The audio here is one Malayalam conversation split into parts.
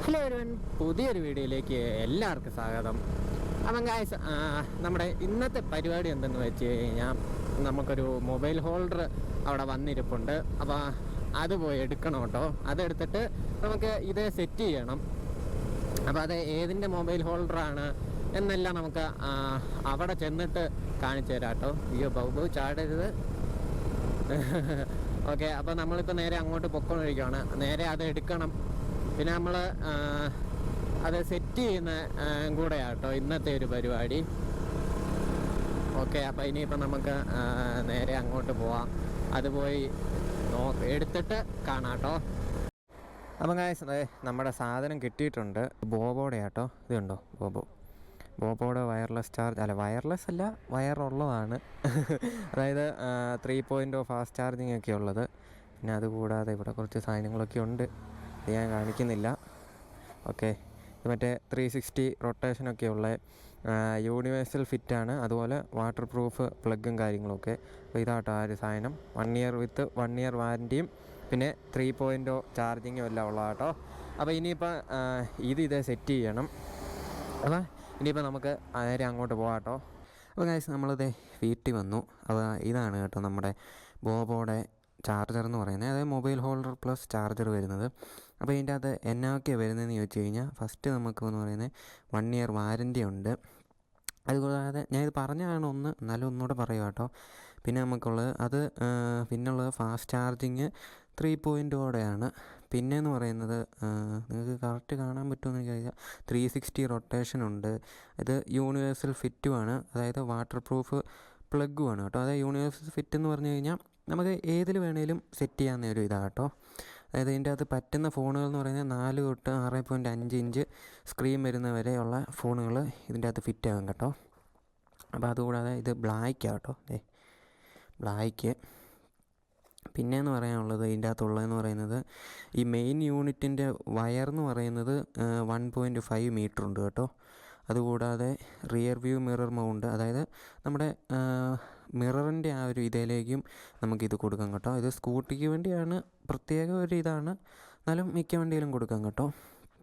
ഹലോ എവരിവൺ, പുതിയൊരു വീഡിയോയിലേക്ക് എല്ലാവർക്കും സ്വാഗതം. അപ്പം ഗായ്സ്, നമ്മുടെ ഇന്നത്തെ പരിപാടി എന്തെന്ന് വെച്ച് കഴിഞ്ഞാൽ നമുക്കൊരു മൊബൈൽ ഹോൾഡർ അവിടെ വന്നിരിപ്പുണ്ട്. അപ്പോൾ അത് പോയി എടുക്കണം കേട്ടോ. അതെടുത്തിട്ട് നമുക്ക് ഇത് സെറ്റ് ചെയ്യണം. അപ്പോൾ അത് ഏതിൻ്റെ മൊബൈൽ ഹോൾഡറാണ് എന്നെല്ലാം നമുക്ക് അവിടെ ചെന്നിട്ട് കാണിച്ചു തരാം കേട്ടോ. അയ്യോ ബോബോ ചാടരുത്. ഓക്കെ, അപ്പോൾ നമ്മളിപ്പോൾ നേരെ അങ്ങോട്ട് പൊക്കോണ്ടിരിക്കുകയാണ്. നേരെ അത് എടുക്കണം. പിന്നെ നമ്മൾ അത് സെറ്റ് ചെയ്യുന്ന കൂടെയാണ് കേട്ടോ ഇന്നത്തെ ഒരു പരിപാടി. ഓക്കെ, അപ്പോൾ ഇനിയിപ്പോൾ നമുക്ക് നേരെ അങ്ങോട്ട് പോവാം. അത് പോയി എടുത്തിട്ട് കാണാം കേട്ടോ. അപ്പം ഗായ്സ്, നമ്മുടെ സാധനം കിട്ടിയിട്ടുണ്ട്. ബോബോയുടെ കേട്ടോ. ഇതുണ്ടോ ബോബോയുടെ വയർലെസ് ചാർജ്, അല്ല വയർലെസ് അല്ല, വയറുള്ളതാണ്. അതായത് 3.0 ഫാസ്റ്റ് ചാർജിങ് ഒക്കെ ഉള്ളത്. പിന്നെ അതുകൂടാതെ ഇവിടെ കുറച്ച് സാധനങ്ങളൊക്കെ ഉണ്ട്, ഞാൻ കാണിക്കുന്നില്ല. ഓക്കെ, ഇത് മറ്റേ 360 റൊട്ടേഷനൊക്കെ ഉള്ള യൂണിവേഴ്സൽ ഫിറ്റാണ്. അതുപോലെ വാട്ടർ പ്രൂഫ് പ്ലഗും കാര്യങ്ങളൊക്കെ. അപ്പോൾ ഇതാട്ടോ ആ ഒരു സാധനം. 1 ഇയർ വിത്ത് 1 ഇയർ വാറൻറ്റിയും പിന്നെ 3.0 ചാർജിങ്ങും എല്ലാം ഉള്ളതാട്ടോ. അപ്പോൾ ഇനിയിപ്പോൾ ഇത് സെറ്റ് ചെയ്യണം. അപ്പോൾ ഇനിയിപ്പോൾ നമുക്ക് നേരെ അങ്ങോട്ട് പോകാം കേട്ടോ. അപ്പോൾ ഗൈസ്, നമ്മളിത് വീട്ടിൽ വന്നു. അപ്പോൾ ഇതാണ് കേട്ടോ നമ്മുടെ ബോബോയുടെ ചാർജർ എന്ന് പറയുന്നത്. അതായത് മൊബൈൽ ഹോൾഡർ പ്ലസ് ചാർജർ വരുന്നത്. അപ്പോൾ ഇതിൻ്റെ അകത്ത് എന്നൊക്കെയാണ് വരുന്നതെന്ന് ചോദിച്ചു കഴിഞ്ഞാൽ, ഫസ്റ്റ് നമുക്ക് എന്ന് പറയുന്നത് 1 ഇയർ വാറൻറ്റി ഉണ്ട്. അതുകൂടാതെ ഞാനിത് പറഞ്ഞതാണ് എന്നാലും ഒന്നുകൂടെ പറയുക കേട്ടോ. പിന്നെ നമുക്കുള്ളത് പിന്നുള്ളത് ഫാസ്റ്റ് ചാർജിങ് 3.0ടെയാണ്. പിന്നെയെന്ന് പറയുന്നത് നിങ്ങൾക്ക് കറക്റ്റ് കാണാൻ പറ്റുമെന്ന് ചോദിച്ചാൽ 360 റൊട്ടേഷൻ ഉണ്ട്. ഇത് യൂണിവേഴ്സൽ ഫിറ്റുമാണ്, അതായത് വാട്ടർ പ്രൂഫ് പ്ലഗുമാണ് കേട്ടോ. അതായത് യൂണിവേഴ്സൽ ഫിറ്റ് എന്ന് പറഞ്ഞു കഴിഞ്ഞാൽ നമുക്ക് ഏതിൽ വേണേലും സെറ്റ് ചെയ്യാവുന്ന ഒരു ഇതാണ് കേട്ടോ. അതായത് ഇതിൻ്റെ അകത്ത് പറ്റുന്ന ഫോണുകൾ എന്ന് പറയുന്നത് 4 തൊട്ട് 6.5 ഇഞ്ച് സ്ക്രീൻ വരുന്ന വരെയുള്ള ഫോണുകൾ ഇതിൻ്റെ അകത്ത് ഫിറ്റ് ആകും കേട്ടോ. അപ്പോൾ അതുകൂടാതെ ഇത് ബ്ലാക്കാണ് കേട്ടോ, ബ്ലാക്ക്. പിന്നെയെന്ന് പറയാനുള്ളത് ഇതിൻ്റെ അകത്തുള്ളതെന്ന് പറയുന്നത് ഈ മെയിൻ യൂണിറ്റിൻ്റെ വയർ എന്ന് പറയുന്നത് 1.5 മീറ്റർ ഉണ്ട് കേട്ടോ. അതുകൂടാതെ റിയർ വ്യൂ മിറർ മൗണ്ട്, അതായത് നമ്മുടെ മിററിൻ്റെ ആ ഒരു ഇതിലേക്കും നമുക്കിത് കൊടുക്കാം കേട്ടോ. ഇത് സ്കൂട്ടിക്ക് വേണ്ടിയാണ്, പ്രത്യേക ഒരു ഇതാണ്, എന്നാലും മിക്ക വണ്ടിയിലും കൊടുക്കാം കേട്ടോ.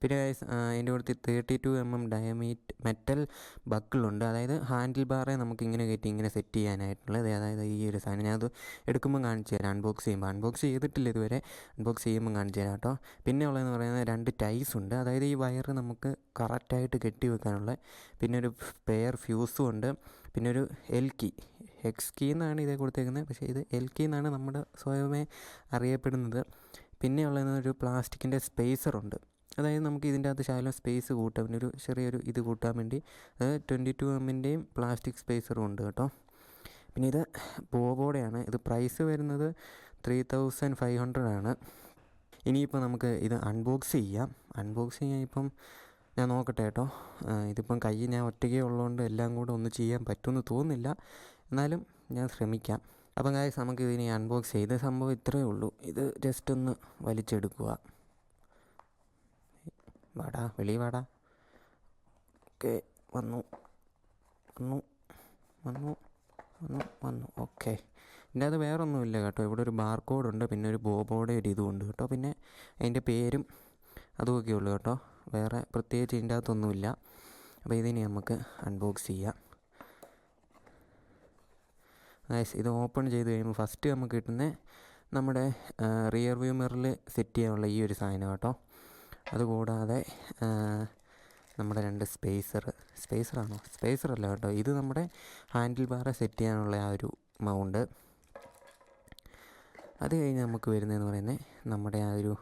പിന്നെ അതിൻ്റെ കൂടെ 32 mm മെറ്റൽ ബക്കിളുണ്ട്. അതായത് ഹാൻഡിൽ ബാറെ നമുക്കിങ്ങനെ കയറ്റി ഇങ്ങനെ സെറ്റ് ചെയ്യാനായിട്ടുള്ളത്. അതായത് ഈ ഒരു സാധനം ഞാനത് എടുക്കുമ്പോൾ കാണിച്ചു തരാം. അൺബോക്സ് ചെയ്തിട്ടില്ല ഇതുവരെ, അൺബോക്സ് ചെയ്യുമ്പോൾ കാണിച്ചു തരാം കേട്ടോ. പിന്നെ ഉള്ളതെന്ന് പറയുന്നത് 2 ടൈസ് ഉണ്ട്. അതായത് ഈ വയർ നമുക്ക് കറക്റ്റായിട്ട് കെട്ടി വെക്കാനുള്ള. പിന്നെ ഒരു പെയർ ഫ്യൂസും ഉണ്ട്. പിന്നെ ഒരു എക്സ് കീ എന്നാണ് ഇതേ കൊടുത്തേക്കുന്നത്, പക്ഷേ ഇത് LK എന്നാണ് നമ്മുടെ സ്വയമേ അറിയപ്പെടുന്നത്. പിന്നെ ഉള്ളതെന്ന് ഒരു പ്ലാസ്റ്റിക്കിൻ്റെ സ്പേസറുണ്ട്. അതായത് നമുക്ക് ഇതിൻ്റെ അകത്ത് ശകലം സ്പേസ് കൂട്ടാൻ, പിന്നെ ഒരു ചെറിയൊരു ഇത് കൂട്ടാൻ വേണ്ടി അത് 22 mm പ്ലാസ്റ്റിക് സ്പേസറും ഉണ്ട് കേട്ടോ. പിന്നെ ഇത് ബോബോടെയാണ്. ഇത് പ്രൈസ് വരുന്നത് 3500 ആണ്. ഇനിയിപ്പോൾ നമുക്ക് ഇത് അൺബോക്സ് ചെയ്യാൻ ഇപ്പം ഞാൻ നോക്കട്ടെ കേട്ടോ. ഇതിപ്പം ഞാൻ ഒറ്റയ്ക്കേ ഉള്ളതുകൊണ്ട് എല്ലാം കൂടെ ഒന്ന് ചെയ്യാൻ പറ്റുമെന്ന് തോന്നുന്നില്ല, എന്നാലും ഞാൻ ശ്രമിക്കാം. അപ്പം ഗായ്സ്, നമുക്ക് ഇതിനെ അൺബോക്സ് ചെയ്ത് സംഭവം ഇത്രയേ ഉള്ളൂ. ഇത് ജസ്റ്റ് ഒന്ന് വലിച്ചെടുക്കുക. വെളി വാടാ. ഓക്കെ, വന്നു. ഓക്കെ, ഇതിൻ്റെ അത് വേറെ ഒന്നുമില്ല കേട്ടോ. ഇവിടെ ഒരു ബാർകോഡുണ്ട്, പിന്നെ ഒരു ബോബോയുടെ ഒരു ഇതുമുണ്ട് കേട്ടോ. പിന്നെ അതിൻ്റെ പേരും അതുമൊക്കെ ഉള്ളൂ കേട്ടോ. വേറെ പ്രത്യേകിച്ച് ഇതിൻ്റെ അകത്തൊന്നുമില്ല. അപ്പോൾ ഇതിനെ നമുക്ക് അൺബോക്സ് ചെയ്യാം. ഇത് ഓപ്പൺ ചെയ്ത് കഴിയുമ്പോൾ ഫസ്റ്റ് നമുക്ക് കിട്ടുന്നത് നമ്മുടെ റിയർ വ്യൂ മിററിൽ സെറ്റ് ചെയ്യാനുള്ള ഈ ഒരു സാധനം കേട്ടോ. അതുകൂടാതെ നമ്മുടെ 2 സ്പേസറല്ല കേട്ടോ, ഇത് നമ്മുടെ ഹാൻഡിൽ ബാറെ സെറ്റ് ചെയ്യാനുള്ള ആ ഒരു മൗണ്ട്. അത് കഴിഞ്ഞ് നമുക്ക് വരുന്നതെന്ന് പറയുന്നത് നമ്മുടെ ആ ഒരു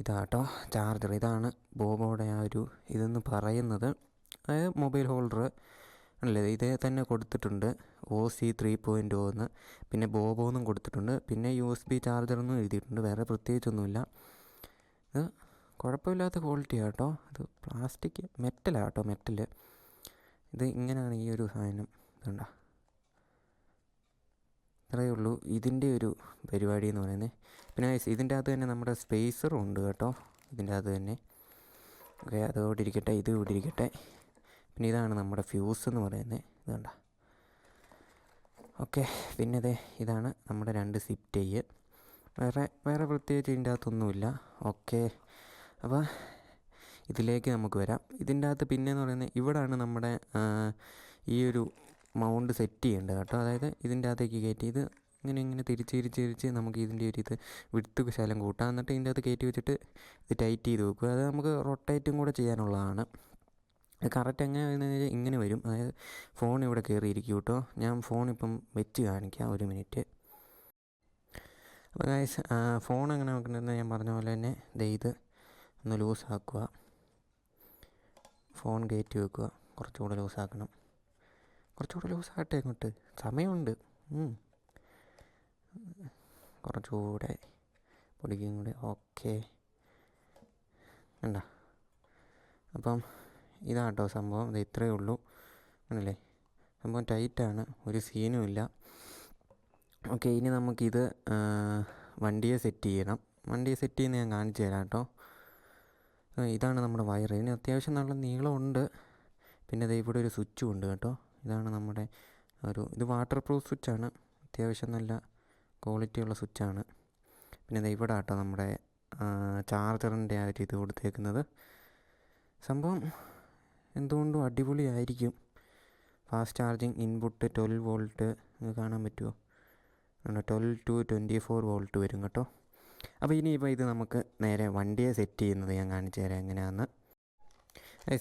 ഇതാട്ടോ, ചാർജർ. ഇതാണ് ബോബോയുടെ ആ ഒരു ഇതെന്ന് പറയുന്നത്. അതായത് മൊബൈൽ ഹോൾഡർ അല്ലേ, ഇതേ തന്നെ കൊടുത്തിട്ടുണ്ട്. OC 3.0 എന്ന്, പിന്നെ ബോബോ എന്നും കൊടുത്തിട്ടുണ്ട്. പിന്നെ USB ചാർജർ എന്നും എഴുതിയിട്ടുണ്ട്. വേറെ പ്രത്യേകിച്ചൊന്നുമില്ല. ഇത് കുഴപ്പമില്ലാത്ത ക്വാളിറ്റിയാണ് കേട്ടോ. ഇത് പ്ലാസ്റ്റിക് മെറ്റൽ. ഇത് ഇങ്ങനെയാണ് ഈ ഒരു സാധനം. ഇതുണ്ടോ, ഇത്രയേ ഉള്ളൂ ഇതിൻ്റെ ഒരു പരിപാടി എന്ന് പറയുന്നത്. പിന്നെ ഇതിൻ്റെ അകത്ത് തന്നെ നമ്മുടെ സ്പേസറും ഉണ്ട് കേട്ടോ, ഇതിൻ്റെ അകത്ത് തന്നെ. ഓക്കെ, അതോടെ ഇരിക്കട്ടെ. ഇത് ഇവിടെ ഇരിക്കട്ടെ. പിന്നെ ഇതാണ് നമ്മുടെ ഫ്യൂസ് എന്ന് പറയുന്നത്. ഇതുണ്ടോ. ഓക്കെ, പിന്നെ ഇതാണ് നമ്മുടെ 2 സിപ്പ് ടൈ. വേറെ പ്രത്യേകിച്ച് ഇതിൻ്റെ അകത്തൊന്നുമില്ല. ഓക്കെ, അപ്പോൾ ഇതിലേക്ക് നമുക്ക് വരാം. ഇതിൻ്റെ അകത്ത് പിന്നെയെന്ന് പറയുന്നത് ഇവിടെയാണ് നമ്മുടെ ഈ ഒരു മൗണ്ട് സെറ്റ് ചെയ്യേണ്ടത് കേട്ടോ. അതായത് ഇതിൻ്റെ അകത്തേക്ക് കയറ്റി ഇത് ഇങ്ങനെ തിരിച്ച് നമുക്ക് ഇതിൻ്റെ ഒരു ഇത് വിടുത്ത് ശകലം കൂട്ടാം. എന്നിട്ട് ഇതിൻ്റെ അകത്ത് കയറ്റി വെച്ചിട്ട് ഇത് ടൈറ്റ് ചെയ്ത് വെക്കുക. അത് നമുക്ക് റൊട്ടേറ്റും കൂടെ ചെയ്യാനുള്ളതാണ്. കറക്റ്റ് എങ്ങനെ വരുന്നത് ഇങ്ങനെ വരും. അതായത് ഫോൺ ഇവിടെ കയറിയിരിക്കും കേട്ടോ. ഞാൻ ഫോൺ ഇപ്പം വെച്ച് കാണിക്കാം, 1 മിനിറ്റ്. അപ്പോൾ ഗൈസ് ഫോൺ എങ്ങനെ വെക്കണമെന്ന് ഞാൻ പറഞ്ഞ പോലെ തന്നെ ഇത് ഒന്ന് ലൂസാക്കുക. ഫോൺ കയറ്റി വെക്കുക. കുറച്ചുകൂടെ ലൂസാക്കണം. കുറച്ചുകൂടെ ലൂസാകട്ടെ, അങ്ങോട്ട് സമയമുണ്ട്. കുറച്ചുകൂടെ പൊടിക്കും കൂടെ. ഓക്കെ, വേണ്ട. അപ്പം ഇതാട്ടോ സംഭവം. ഇത് ഇത്രയേ ഉള്ളൂ. ആണല്ലേ, സംഭവം ടൈറ്റാണ്, ഒരു സീനും ഇല്ല. ഓക്കെ, ഇനി നമുക്കിത് വണ്ടിയെ സെറ്റ് ചെയ്യണം. വണ്ടിയെ സെറ്റ് ചെയ്യുന്നത് ഞാൻ കാണിച്ചു തരാം കേട്ടോ. ഇതാണ് നമ്മുടെ വയർ. ഇതിന് അത്യാവശ്യം നല്ല നീളമുണ്ട്. പിന്നെ ഇവിടെ ഒരു സ്വിച്ചും ഉണ്ട് കേട്ടോ. ഇതാണ് നമ്മുടെ ഇത് വാട്ടർ പ്രൂഫ് സ്വിച്ചാണ്. അത്യാവശ്യം നല്ല ക്വാളിറ്റിയുള്ള സ്വിച്ചാണ്. പിന്നെ ഇവിടെ കേട്ടോ നമ്മുടെ ചാർജറിൻ്റെ ആ ഒരു ഇത് കൊടുത്തേക്കുന്നത്. സംഭവം എന്തുകൊണ്ടും അടിപൊളിയായിരിക്കും. ഫാസ്റ്റ് ചാർജിങ് ഇൻപുട്ട് 12 വോൾട്ട് കാണാൻ പറ്റുമോ? 12 to 24 വോൾട്ട് വരും കേട്ടോ. അപ്പോൾ ഇനിയിപ്പോൾ ഇത് നമുക്ക് നേരെ വണ്ടിയെ സെറ്റ് ചെയ്യുന്നത് ഞാൻ കാണിച്ചു തരാം എങ്ങനെയാണെന്ന്.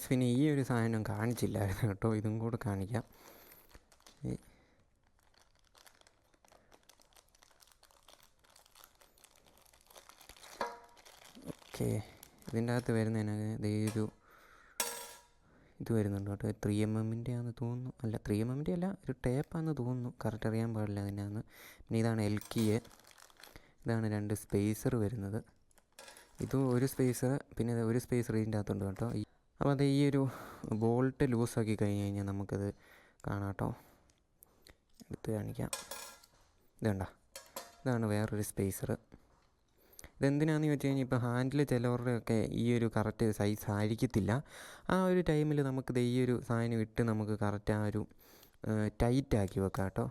പിന്നെ ഈ ഒരു സാധനം കാണിച്ചില്ലായിരുന്നു കേട്ടോ, ഇതും കൂടെ കാണിക്കാം. ഓക്കെ, ഇതിൻ്റെ അകത്ത് വരുന്നതിനകത്ത് ഇത് വരുന്നുണ്ട് കേട്ടോ. 3mm ആണെന്ന് തോന്നുന്നു. അല്ല, 3mm അല്ല, ഒരു ടേപ്പാണെന്ന് തോന്നുന്നു. കറക്റ്റ് അറിയാൻ പാടില്ല അതിനാന്ന്. പിന്നെ ഇതാണ് എൽക്കിയെ. ഇതാണ് 2 സ്പേസർ വരുന്നത്. ഇത് ഒരു സ്പേസർ, പിന്നെ ഒരു സ്പേസർ ഇതിൻ്റെ അകത്തുണ്ട് കേട്ടോ. അപ്പോൾ അത് ഈ ഒരു ബോൾട്ട് ലൂസാക്കി കഴിഞ്ഞ് കഴിഞ്ഞാൽ നമുക്കത് കാണാം കേട്ടോ. എടുത്ത് കാണിക്കാം. ഇതാണ് വേറൊരു സ്പേസർ. ഇതെന്തിനാണെന്ന് ചോദിച്ചു കഴിഞ്ഞാൽ ഇപ്പോൾ ഹാൻഡിൽ ചിലവരുടെയൊക്കെ ഈ ഒരു കറക്റ്റ് സൈസ് ആയിരിക്കത്തില്ല. ആ ഒരു ടൈമിൽ നമുക്കിത് ഈ ഒരു സാധനം ഇട്ട് നമുക്ക് കറക്റ്റ് ആ ഒരു ടൈറ്റാക്കി വെക്കാം കേട്ടോ.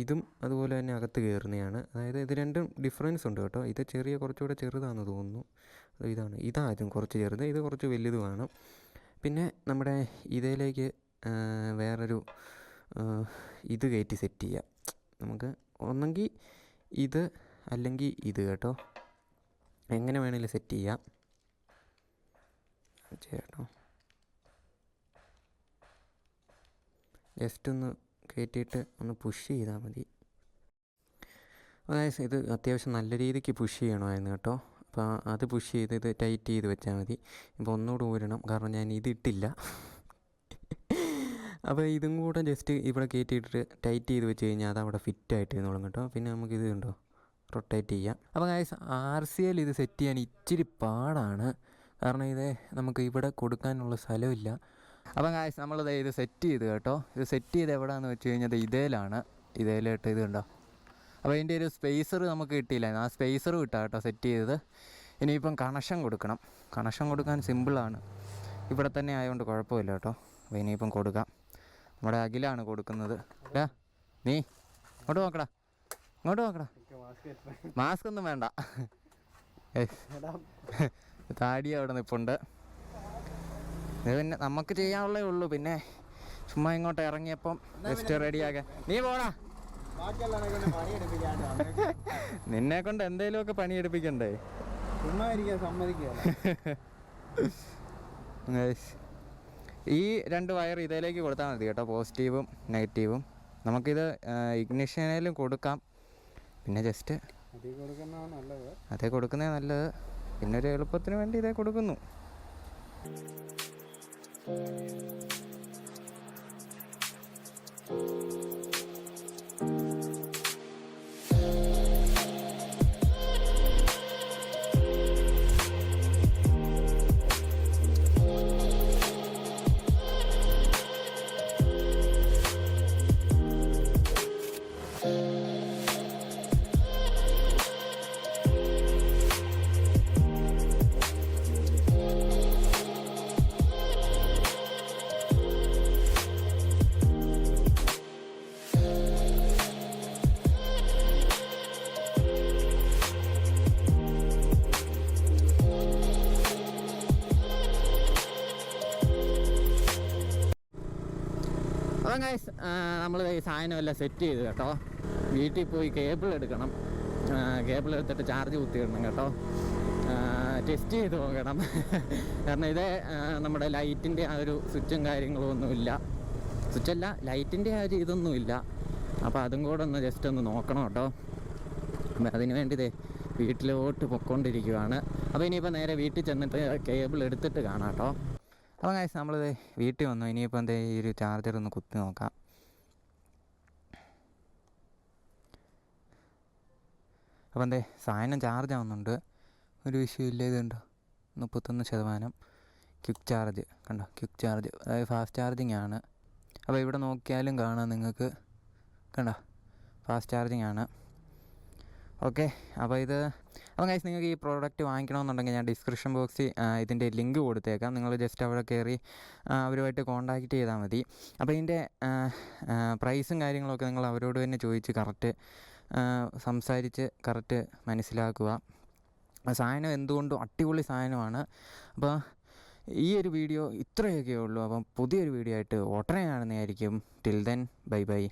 ഇതും അതുപോലെ തന്നെ അകത്ത് കയറുന്നതാണ്. അതായത് ഇത് രണ്ടും ഡിഫറൻസ് ഉണ്ട് കേട്ടോ. ഇത് കുറച്ചുകൂടെ ചെറുതാണെന്ന് തോന്നുന്നു. ഇതാദ്യം കുറച്ച് ചെറുത്, ഇത് കുറച്ച് വലുതുമാണ്. പിന്നെ നമ്മുടെ ഇതിലേക്ക് വേറൊരു ഇത് കയറ്റി സെറ്റ് ചെയ്യാം നമുക്ക്. ഒന്നെങ്കിൽ ഇത് അല്ലെങ്കിൽ ഇത് കേട്ടോ. എങ്ങനെ വേണമെങ്കിലും സെറ്റ് ചെയ്യാം കേട്ടോ. ജസ്റ്റ് ഒന്ന് കയറ്റിയിട്ട് ഒന്ന് പുഷ് ചെയ്താൽ മതി. അതായത് ഇത് അത്യാവശ്യം നല്ല രീതിക്ക് പുഷ് ചെയ്യണമായിരുന്നു കേട്ടോ. അപ്പോൾ അത് പുഷ് ചെയ്ത് ഇത് ടൈറ്റ് ചെയ്ത് വെച്ചാൽ മതി. ഇപ്പോൾ ഒന്നുകൂടെ ഊരണം, കാരണം ഞാൻ ഇതിട്ടില്ല. അപ്പോൾ ഇതും കൂടെ ജസ്റ്റ് ഇവിടെ കയറ്റിയിട്ടിട്ട് ടൈറ്റ് ചെയ്ത് വെച്ച് കഴിഞ്ഞാൽ അതവിടെ ഫിറ്റായിട്ട് ഇരുന്നോളും കേട്ടോ. പിന്നെ നമുക്കിത് കണ്ടോ റൊട്ടേറ്റ് ചെയ്യാം. അപ്പോൾ ഗൈസ് RCL ഇത് സെറ്റ് ചെയ്യാൻ ഇച്ചിരി പാടാണ്, കാരണം ഇത് നമുക്ക് ഇവിടെ കൊടുക്കാനുള്ള സ്ഥലമില്ല. അപ്പം ഗൈസ് നമ്മളിത് ഇത് സെറ്റ് ചെയ്ത് കേട്ടോ. ഇത് സെറ്റ് ചെയ്ത് എവിടെയാണെന്ന് വെച്ച് കഴിഞ്ഞാൽ ഇതേലായിട്ട് ഇത് കണ്ടോ. അപ്പോൾ ഇതിൻ്റെ ഒരു സ്പേസർ നമുക്ക് കിട്ടിയില്ലായിരുന്നു. ആ സ്പേസർ കിട്ടാം കേട്ടോ സെറ്റ് ചെയ്തത്. ഇനിയിപ്പം കണക്ഷൻ കൊടുക്കണം. കണക്ഷൻ കൊടുക്കാൻ സിമ്പിളാണ്, ഇവിടെ തന്നെ ആയതുകൊണ്ട് കുഴപ്പമില്ല കേട്ടോ. അപ്പോൾ ഇനിയിപ്പം കൊടുക്കാം. നമ്മുടെ അഖിലാണ് കൊടുക്കുന്നത്. നീ ഇങ്ങോട്ട് നോക്കടാ. മാസ്ക് ഒന്നും വേണ്ട, താടി അവിടെ നിൽപ്പുണ്ട്. ഇത് പിന്നെ നമുക്ക് ചെയ്യാനുള്ളേ ഉള്ളൂ. പിന്നെ ചുമ്മാ ഇങ്ങോട്ട് ഇറങ്ങിയപ്പം ജസ്റ്റ് റെഡിയാക്കാൻ. നീ പോടാ, നിന്നെ കൊണ്ട് എന്തേലുമൊക്കെ പണിയെടുപ്പിക്കണ്ടേ. ഈ 2 വയർ ഇതിലേക്ക് കൊടുത്താൽ മതി കേട്ടോ, പോസിറ്റീവും നെഗറ്റീവും. നമുക്കിത് ഇഗ്നിഷനിലും കൊടുക്കാം. പിന്നെ ജസ്റ്റ് അതേ കൊടുക്കുന്നതാണ് നല്ലത്. പിന്നെ ഒരു എളുപ്പത്തിന് വേണ്ടി ഇതേ കൊടുക്കുന്നു. അപ്പം ഗൈസ് നമ്മൾ ഈ സാധനമെല്ലാം സെറ്റ് ചെയ്തു കേട്ടോ. വീട്ടിൽ പോയി കേബിൾ എടുക്കണം. കേബിൾ എടുത്തിട്ട് ചാർജ് കുത്തിയിടണം കേട്ടോ. ടെസ്റ്റ് ചെയ്ത് നോക്കണം. കാരണം ഇത് നമ്മുടെ ലൈറ്റിൻ്റെ ആ ഒരു സ്വിച്ചും കാര്യങ്ങളും ഒന്നുമില്ല. സ്വിച്ചല്ല, ലൈറ്റിൻ്റെ ആ ഒരു ഇതൊന്നുമില്ല. അപ്പോൾ അതും കൂടെ ഒന്ന് ജസ്റ്റ് ഒന്ന് നോക്കണം കേട്ടോ. അപ്പം അതിന് വേണ്ടി വീട്ടിലോട്ട് പൊയ്ക്കൊണ്ടിരിക്കുകയാണ്. അപ്പോൾ ഇനിയിപ്പോൾ നേരെ വീട്ടിൽ ചെന്നിട്ട് കേബിൾ എടുത്തിട്ട് കാണാം കേട്ടോ. അപ്പോൾ ഗൈസ് നമ്മളിത് വീട്ടിൽ വന്നു. ഇനിയിപ്പോൾ ഈ ഒരു ചാർജർ ഒന്ന് കുത്തി നോക്കാം. അപ്പോൾ സാധനം ചാർജ് ആവുന്നുണ്ട്, ഒരു വിഷയമില്ല. ഇതുണ്ടോ 31% ക്വിക്ക് ചാർജ്, കണ്ടോ ക്വിക്ക് ചാർജ്, അതായത് ഫാസ്റ്റ് ചാർജിങ് ആണ്. അപ്പോൾ ഇവിടെ നോക്കിയാലും കാണാം നിങ്ങൾക്ക്, കണ്ടോ ഫാസ്റ്റ് ചാർജിങ് ആണ്. ഓക്കെ, അപ്പോൾ ഗൈസ് നിങ്ങൾക്ക് ഈ പ്രോഡക്റ്റ് വാങ്ങിക്കണമെന്നുണ്ടെങ്കിൽ ഞാൻ ഡിസ്ക്രിപ്ഷൻ ബോക്സിൽ ഇതിൻ്റെ ലിങ്ക് കൊടുത്തേക്കാം. നിങ്ങൾ ജസ്റ്റ് അവിടെ കയറി അവരുമായിട്ട് കോൺടാക്റ്റ് ചെയ്താൽ മതി. അപ്പോൾ ഇതിൻ്റെ പ്രൈസും കാര്യങ്ങളൊക്കെ നിങ്ങൾ അവരോട് തന്നെ ചോദിച്ച് കറക്റ്റ് സംസാരിച്ച് കറക്റ്റ് മനസ്സിലാക്കുക. സാധനം എന്തുകൊണ്ടും അടിപൊളി സാധനമാണ്. അപ്പോൾ ഈ ഒരു വീഡിയോ ഇത്രയൊക്കെ ഉള്ളൂ. അപ്പം പുതിയൊരു വീഡിയോ ആയിട്ട് ഉടനെ കാണുന്നതായിരിക്കും. Till then bye by.